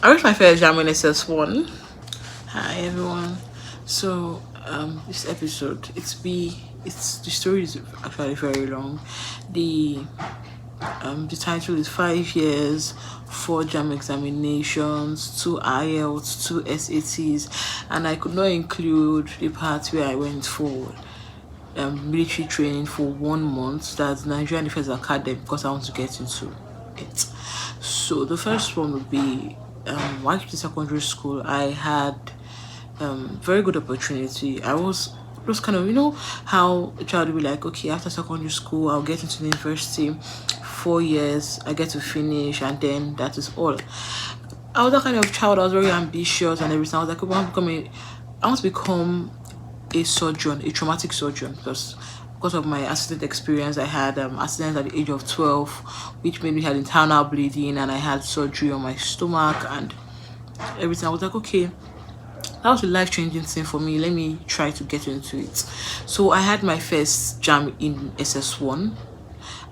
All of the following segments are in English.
I reached my first jam in SS1. Hi everyone. So this episode it's the story is actually very long. The the title is 5 years, 4 jam examinations, 2 IELTS, 2 SATs, and I could not include the part where I went for military training for 1 month. That's Nigerian Defense Academy, because I want to get into it. So the first one would be while in secondary school. I had very good opportunity. I was kind of, how a child will be like, okay, after secondary school I'll get into the university, 4 years I get to finish, and then that is all. I was that kind of child. I was very ambitious and everything. I was like, I want to become a surgeon, a traumatic surgeon, because of my accident experience. I had accident at the age of 12, which made me had internal bleeding, and I had surgery on my stomach and everything. I was like, okay, that was a life-changing thing for me. Let me try to get into it. So I had my first jam in SS1,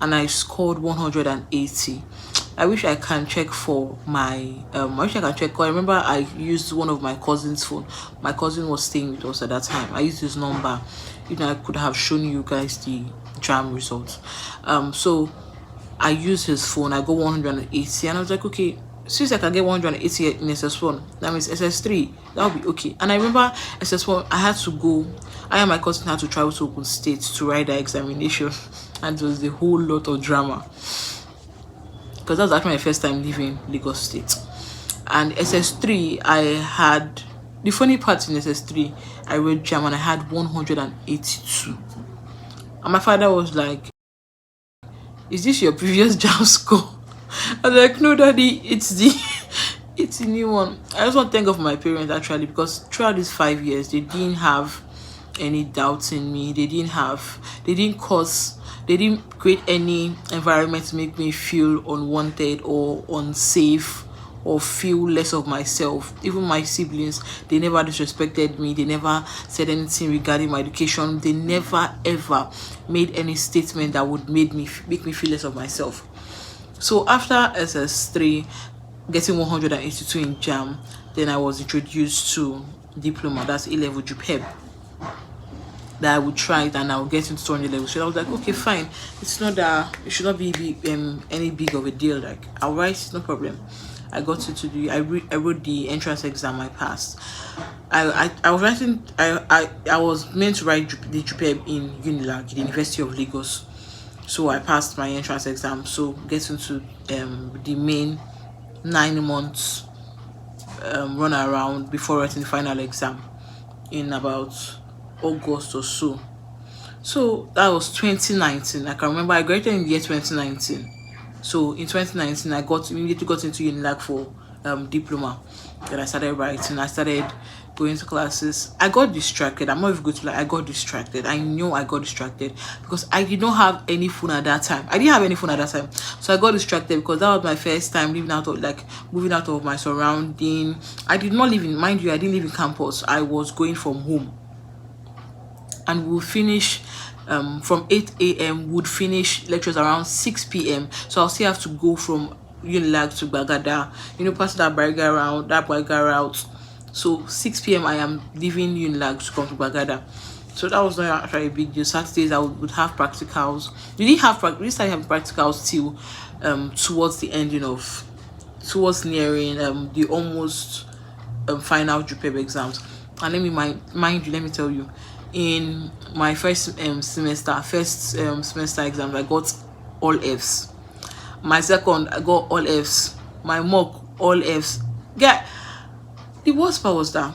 and I scored 180. I wish I can check for my I wish I can check. 'Cause I remember I used one of my cousin's phone. My cousin was staying with us at that time. I used his number. I could have shown you guys the jam results. So I used his phone. I got 180, and I was like, okay, since I can get 180 in SS1, that means SS3, that would be okay. And I remember SS1, I had to go. I and my cousin had to travel to Ogun State to write the examination, and it was a whole lot of drama, because that was actually my first time leaving Lagos State. And SS3, I had the funny part in SS3, I read jam and I had 182. And my father was like, is this your previous jam score? I was like, no, daddy, it's the it's the new one. I just want to thank God for my parents, actually, because throughout these 5 years they didn't have any doubts in me. They didn't create any environment to make me feel unwanted or unsafe or feel less of myself. Even my siblings, they never disrespected me. They never said anything regarding my education. They never ever made any statement that would make me feel less of myself. So after SS3, getting 182 in jam, then I was introduced to diploma. That's A-level JUPEB. That I would try it and I would get into 200 level. So I was like, okay, fine. It's not that it should not be any big of a deal. Like, I'll write, no problem. I got to do. I wrote the entrance exam. I passed. I was writing. I was meant to write the JUPEB in UNILAG, the University of Lagos. So I passed my entrance exam. So get into the main 9 months run around before writing the final exam in about August or so. So that was 2019. I can remember I graduated in the year 2019. So in 2019, I immediately got into UNILAG for diploma. Then I started writing. I started going to classes. I got distracted. I'm not even going to lie. I got distracted. I know I got distracted because I did not have any phone at that time. I didn't have any phone at that time. So I got distracted because that was my first time moving out of my surrounding. I did not live in, mind you, I didn't live in campus. I was going from home. And we'll finish from 8 a.m. would finish lectures around 6 p.m. So I'll still have to go from UNILAG to Bagada, pass that Bariga route. So 6 p.m. I am leaving UNILAG to come to Bagada. So that was not actually a big deal. Saturdays I would have practicals. We started having practicals till towards nearing the almost final JUPEB exams. And let me tell you, in my first semester exam, I got all Fs. My second, I got all Fs. My mock, all Fs. Yeah, the worst part was that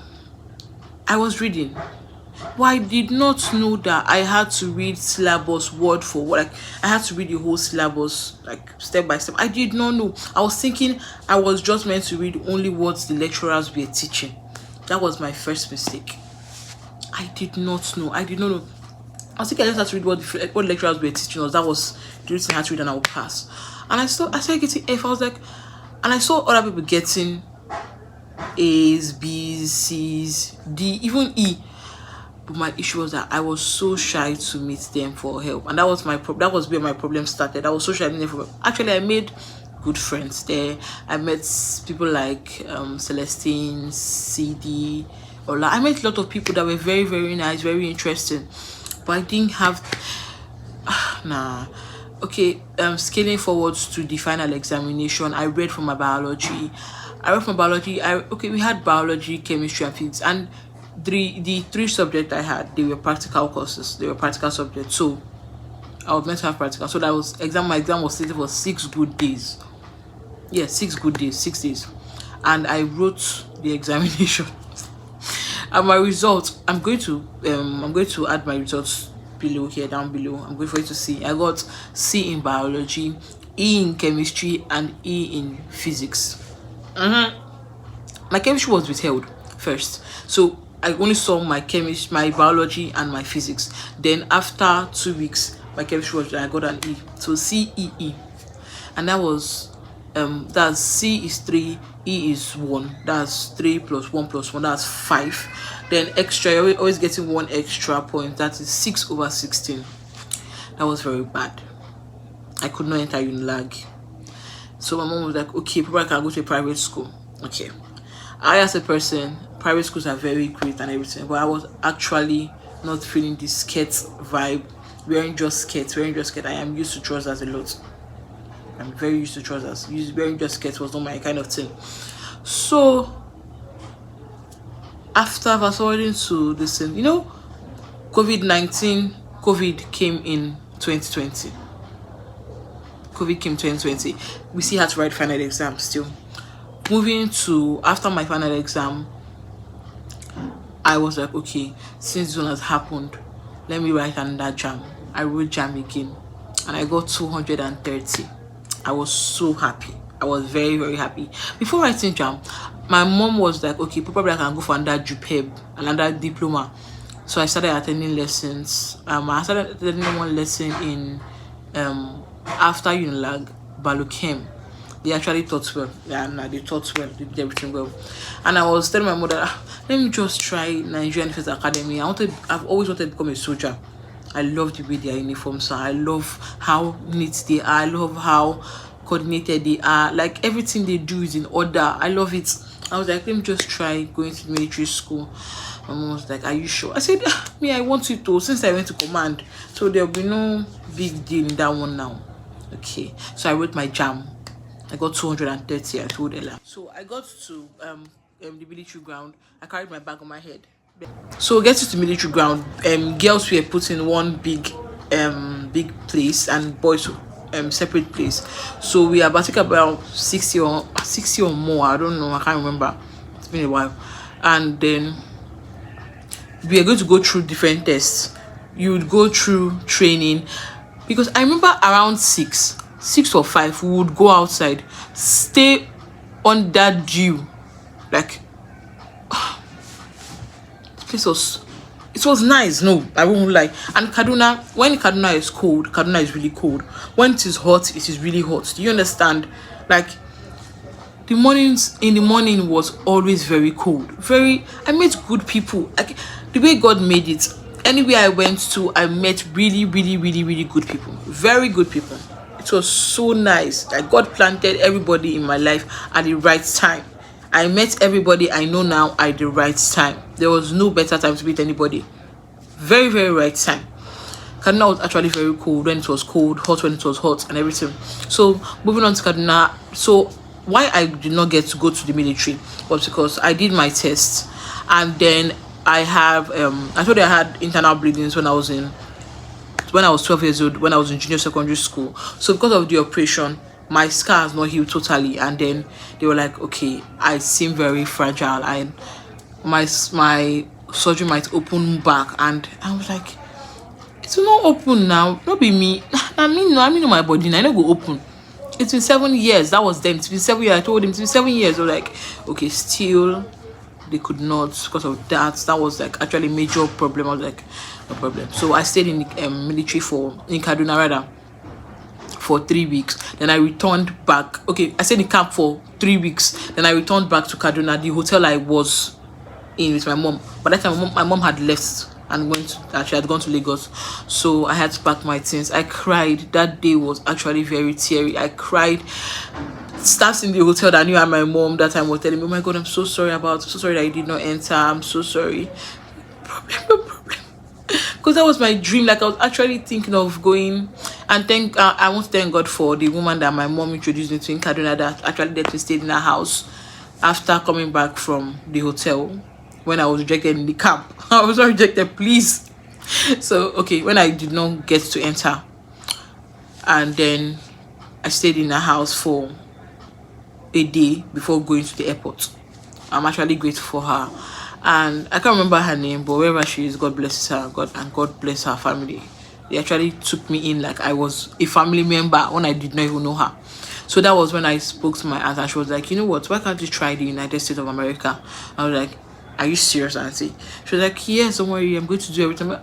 I was reading, but I did not know that I had to read syllabus word for word. Like, I had to read the whole syllabus, like, step by step. I did not know. I was thinking I was just meant to read only what the lecturers were teaching. That was my first mistake. I did not know. I was thinking I just had to read what lecturers were teaching us. That was the reason I had to read and I would pass. And I started getting F. I was like, and I saw other people getting A's, B's, C's, D, even E. But my issue was that I was so shy to meet them for help, and that was where my problem started. I was so shy. Actually, I made good friends there. I met people like Celestine, CD, Ola. I met a lot of people that were very, very nice, very interesting. But I didn't have nah. Okay, scaling forwards to the final examination, I read from my biology. We had biology, chemistry, and physics, and the three subjects I had, they were practical courses, they were practical subjects. So I was meant to have practical. So that was my exam was slated for 6 good days. Yeah, 6 good days, 6 days. And I wrote the examination. And my results, I'm going to add my results below here, down below. I'm going for you to see. I got C in biology, E in chemistry, and E in physics. My chemistry was withheld first, so I only saw my chemistry, my biology, and my physics. Then after 2 weeks, my chemistry was, I got an E. So C, E, E, and that was that's C is 3, E is 1. That's 3 plus 1 plus 1. That's 5. Then extra, you're always getting 1 extra point. That is 6/16. That was very bad. I could not enter Unilag. So my mom was like, okay, probably I can go to a private school. Okay. I, as a person, private schools are very great and everything, but I was actually not feeling the skirt vibe. Wearing just skirts. I am used to trousers a lot. I'm very used to trousers. Wearing just skirts was not my kind of thing. So after fast forwarding to this thing, COVID came in 2020. COVID came 2020. We still had to write final exam still. Moving to after my final exam, I was like, okay, since this one has happened, let me write another jam. I wrote jam again, and I got 230. I was so happy. I was very, very happy. Before writing jam, my mom was like, okay, probably I can go for another JUPEB, another diploma. So I started attending lessons. I started attending one lesson in after Unilag, Baluchem. They actually taught well. Yeah, no, they taught well. They did everything well. And I was telling my mother, let me just try Nigerian Defense Academy. I've always wanted to become a soldier. I love the way their uniforms are. I love how neat they are. I love how coordinated they are. Like everything they do is in order. I love it. I was like, let me just try going to military school. My mom was like, are you sure? I said, me, I want you to, since I went to command. So there'll be no big deal in that one now. Okay. So I wrote my jam. I got 230. I told Ella. So I got to the military ground. I carried my bag on my head. So getting to military ground, girls were put in one big place and boys separate place. So we are about 60 or more. I don't know. I can't remember. It's been a while. And then we are going to go through different tests. You would go through training, because I remember around 6 or 5 we would go outside, stay on that dew, like this place was nice. No, I won't lie. And Kaduna, when Kaduna is cold, Kaduna is really cold. When it is hot, it is really hot. Do you understand? Like in the morning was always very cold. I met good people. Like the way God made it. Anywhere I went to, I met really, really, really, really good people. Very good people. It was so nice. Like God planted everybody in my life at the right time. I met everybody I know now at the right time. There was no better time to meet anybody. Very, very right time. Kaduna was actually very cold when it was cold, hot when it was hot, and everything. So moving on to Kaduna. So why I did not get to go to the military was because I did my tests, and then I told you I had internal bleedings when I was 12 years old, when I was in junior secondary school. So because of the operation, my scar has not healed totally, and then they were like, okay, I seem very fragile, and my surgery might open back. And I was like, it will not open now, not be me. I mean my body now, I don't go open. It's been 7 years. That was them. It's been 7 years. I told him it's been 7 years. They were like, okay, still they could not, because of that. That was like actually a major problem. I was like, no problem. So I stayed in the military in Kaduna rather, for 3 weeks. Then I returned back. Okay, I stayed in camp for 3 weeks. Then I returned back to Kaduna, the hotel I was in with my mom. But that time my mom had left and she had gone to Lagos. So I had to pack my things. I cried. That day was actually very teary. I cried. staffs in the hotel that knew my mom that time were telling me, oh my god, I'm so sorry so sorry that I did not enter, I'm so sorry. Problem, no problem. Because that was my dream. Like, I was actually thinking of going, and I want to thank God for the woman that my mom introduced me to in Kaduna that actually let me stay in her house after coming back from the hotel when I was rejected in the camp. I was not rejected, please. So okay, when I did not get to enter, and then I stayed in her house for a day before going to the airport. I'm actually grateful for her, and I can't remember her name, but wherever she is, God bless her, God bless her family. They actually took me in like I was a family member when I did not even know her. So that was when I spoke to my aunt, and she was like, you know what, why can't you try the United States of America? I was like, are you serious, auntie? She was like, yes, don't worry, I'm going to do everything. I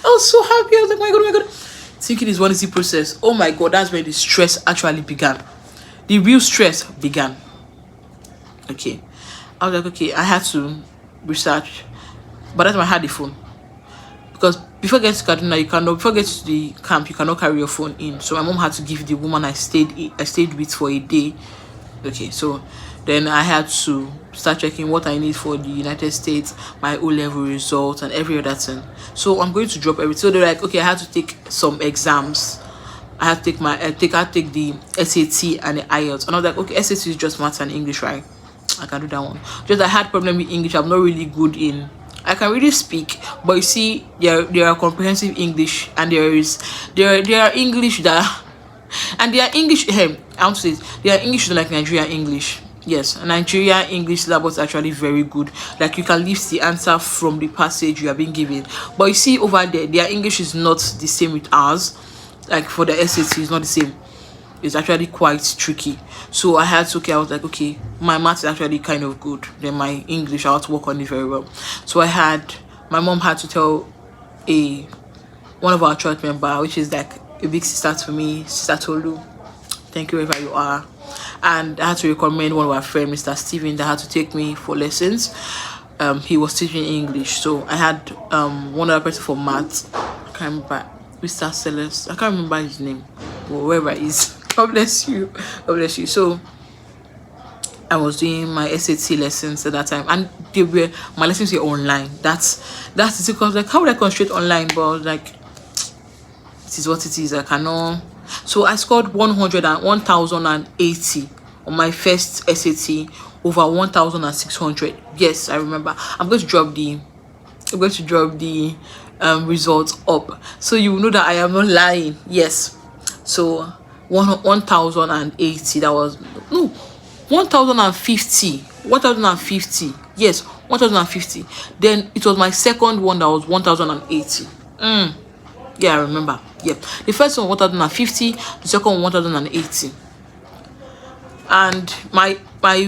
was so happy. I was like, oh my god. Thinking is one easy process. Oh my god, that's where the stress actually began. The real stress began. Okay. I was like, okay, I had to research. But that's when I had the phone. Because before getting to Kaduna, before getting to the camp, you cannot carry your phone in. So my mom had to give the woman I stayed with for a day. Okay, so then I had to start checking what I need for the United States, my O-level results, and every other thing. So I'm going to drop everything. So they're like, okay, I had to take some exams. I had to take the SAT and the IELTS. And I was like, okay, SAT is just maths and English, right? I can do that one. Just I had problem with English. I'm not really good in. I can really speak, but you see, there are comprehensive English, and there are English that, and there are English. Hey, I want to say this, there are English like Nigerian English. Yes, Nigeria English syllabus is actually very good. Like, you can lift the answer from the passage you are being given. But you see over there, their English is not the same with ours. Like for the SAT, it's not the same. It's actually quite tricky. So I was like, okay, my math is actually kind of good. Then my English, I had to work on it very well. So my mom had to tell one of our church member, which is like a big sister to me, Sister Tolu. Thank you wherever you are. And I had to recommend one of our friends, Mr. Steven, that had to take me for lessons. He was teaching English. So I had one other person for math. I can't remember. Mr. Celeste. I can't remember his name. But wherever he is. God bless you. God bless you. So I was doing my SAT lessons at that time, and my lessons were online. That's the thing. I was like, how would I concentrate online? But I was like, it is what it is. I cannot. So I scored 1,080 on my first SAT over 1,600. Yes, I remember. I'm going to drop the results up, so you will know that I am not lying. Yes. So 1,080. That was no 1,050. Yes, 1,050. Then it was my second one that was 1,080. Yeah, I remember. Yeah, the first one 1,050, the second one 1,080. And my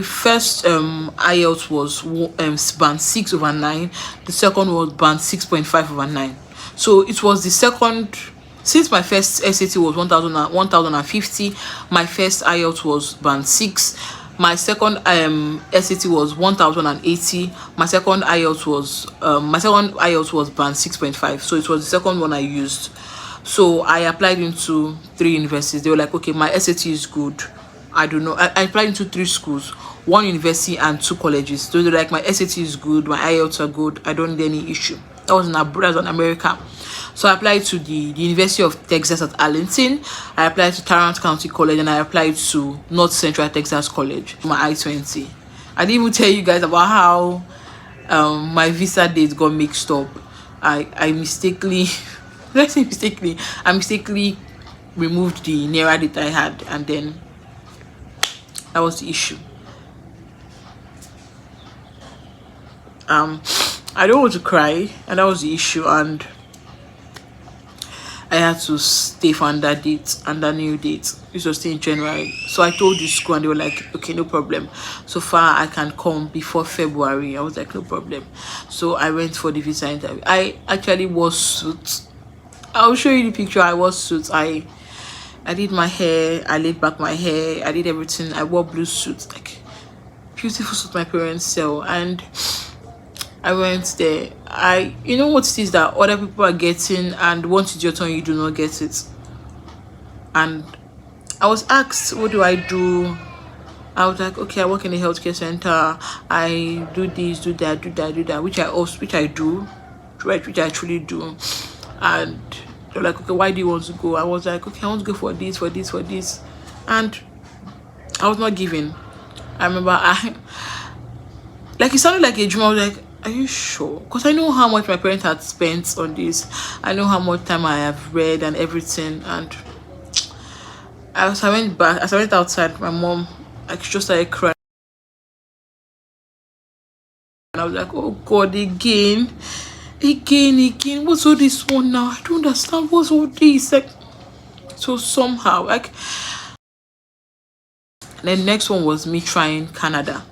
first IELTS was band 6 over 9. The second was band 6.5 over 9. So it was the second. Since my first SAT was 1,050, my first IELTS was band 6. My second SAT was 1,080. My second IELTS was band 6.5. So it was the second one I used. So I applied into 3 universities. They were like, okay, my SAT is good. I don't know. I applied into 3 schools, 1 university and 2 colleges. So they're like, my SAT is good, my IELTS are good. I don't need any issue. That was in America. So I applied to the University of Texas at Arlington. I applied to Tarrant County College, and I applied to North Central Texas College, my I-20. I didn't even tell you guys about how my visa date got mixed up. I mistakenly removed the NAIRA date I had, and then that was the issue. I don't want to cry, and that was the issue, and I had to stay for another new date. This was still in January. So I told the school, and they were like, okay, no problem. So far I can come before February. I was like, no problem. So I went for the visa interview. I actually wore suits. I'll show you the picture. I wore suits. I did my hair, I laid back my hair, I did everything. I wore blue suits, like beautiful suits my parents sell, and I went there. You know what it is that other people are getting, and once it's your turn, you do not get it. And I was asked, what do I do? I was like, okay, I work in a healthcare center. I do this, do that, do that, do that, which I do, right, which I actually do. And they're like, okay, why do you want to go? I was like, okay, I want to go for this, for this, for this. And I was not giving. I remember it sounded like a dream. I was like, are you sure? Because I know how much my parents had spent on this. I know how much time I have read and everything. And as I went back, as I went outside, my mom, like, she just started crying. And I was like, oh God, again. What's all this one now? I don't understand. What's all this? Like, so somehow, like, the next one was me trying Canada.